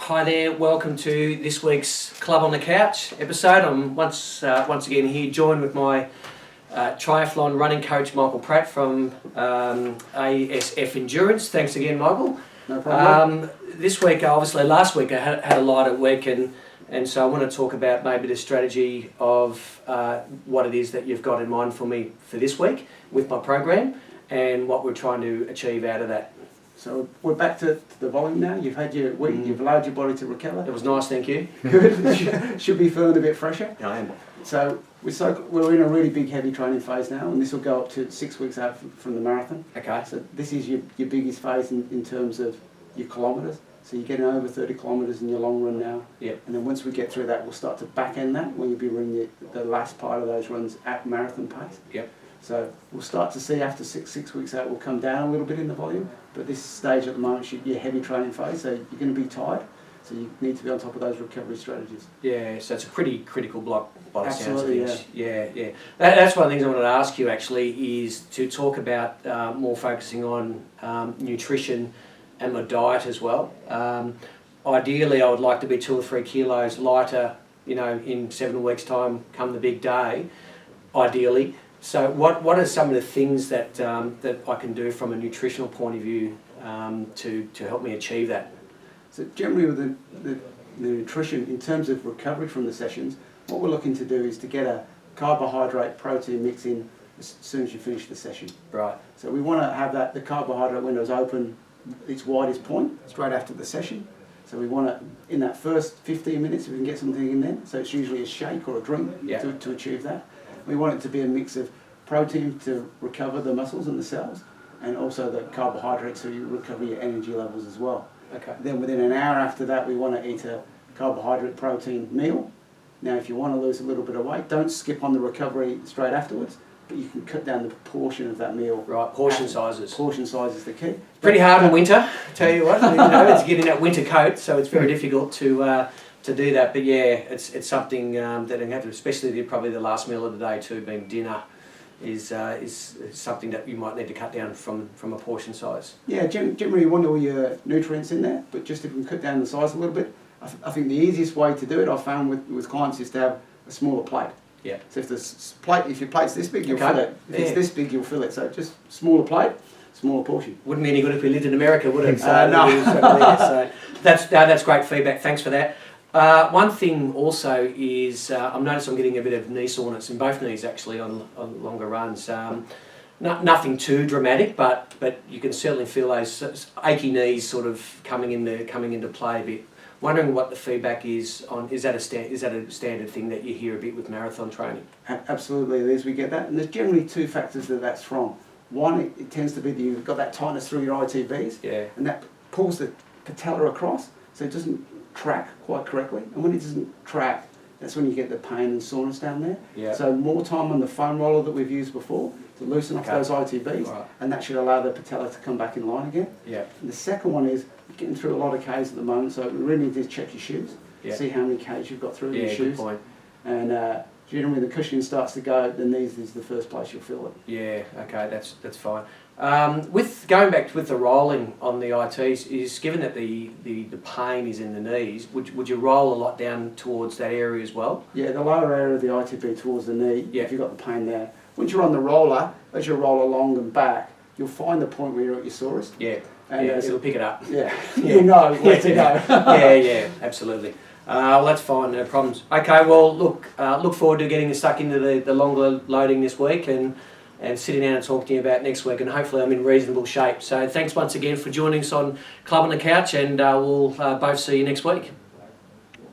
Hi there, welcome to this week's Club on the Couch episode. I'm once again here joined with my triathlon running coach Michael Pratt from ASF Endurance. Thanks again, Michael. No problem. This week, obviously last week I had a lighter week and so I want to talk about maybe the strategy of what it is that you've got in mind for me for this week with my program and what we're trying to achieve out of that. So we're back to the volume now. You've had your week, you've allowed your body to recover. It was nice, thank you. Good. Should be feeling a bit fresher. I am. So we're in a really big heavy training phase now, and this will go up to 6 weeks out from the marathon. Okay. So this is your biggest phase in terms of your kilometres. So you're getting over 30 kilometres in your long run now. Yep. And then once we get through that, we'll start to back end that when you'll be running the last part of those runs at marathon pace. Yep. So we'll start to see after six weeks out, we'll come down a little bit in the volume. But this stage at the moment should be a heavy training phase, so you're going to be tired. So you need to be on top of those recovery strategies. Yeah, so it's a pretty critical block by the sounds of Absolutely, things. Yeah. That's one of the things I wanted to ask you actually is to talk about more focusing on nutrition and my diet as well. Ideally, I would like to be 2 or 3 kilos lighter, in 7 weeks' time, come the big day. Ideally. So, what are some of the things that that I can do from a nutritional point of view to help me achieve that? So generally with the nutrition, in terms of recovery from the sessions, what we're looking to do is to get a carbohydrate protein mix in as soon as you finish the session. Right. So we want to have the carbohydrate windows open its widest point straight after the session. So we want to, in that first 15 minutes, if we can get something in there, so it's usually a shake or a drink to achieve that. We want it to be a mix of protein to recover the muscles and the cells, and also the carbohydrates so you recover your energy levels as well. Okay. Then within an hour after that, we want to eat a carbohydrate protein meal. Now, if you want to lose a little bit of weight, don't skip on the recovery straight afterwards, but you can cut down the proportion of that meal. Right, portion sizes. Portion size is the key. Pretty hard in winter, tell you what. It's getting that winter coat, so it's very difficult to do that. But yeah, it's something that I have to, especially probably the last meal of the day too, being dinner, is something that you might need to cut down from a portion size. Yeah, generally you want all your nutrients in there, but just if we can cut down the size a little bit, I think the easiest way to do it, I've found with clients, is to have a smaller plate. Yeah. So if your plate's this big, you'll fill it. If it's this big, you'll fill it. So just smaller plate, smaller portion. Wouldn't be any good if we lived in America, would it? No. So that's great feedback. Thanks for that. One thing also is I'm noticing I'm getting a bit of knee soreness in both knees actually on longer runs. Nothing too dramatic, but you can certainly feel those achy knees sort of coming into play a bit. Wondering what the feedback is on, is that a standard thing that you hear a bit with marathon training? Absolutely, it is. We get that, and there's generally 2 factors that's from. One, it tends to be that you've got that tightness through your ITBs, and that pulls the patella across, so it doesn't track quite correctly. And when it doesn't track, that's when you get the pain and soreness down there. Yeah. So more time on the foam roller that we've used before to loosen up those ITBs, right. and that should allow the patella to come back in line again. Yeah. And the second one is getting through a lot of Ks at the moment, so we really need to check your shoes, see how many Ks you've got through your shoes. Good point. And generally when the cushioning starts to go, the knees is the first place you'll feel it. Yeah, okay, that's fine. With going back with the rolling on the ITs, is given that the pain is in the knees, would you roll a lot down towards that area as well? Yeah, the lower area of the ITB towards the knee, if you've got the pain there. Once you're on the roller, as you roll along and back, you'll find the point where you're at your sorest. Yeah, and it'll pick it up. Yeah, you'll know where to go. yeah, absolutely. Well, that's fine, no problems. Okay, well, look forward to getting stuck into the longer loading this week and sitting down and talking to you about next week, and hopefully I'm in reasonable shape. So thanks once again for joining us on Club on the Couch, and we'll both see you next week.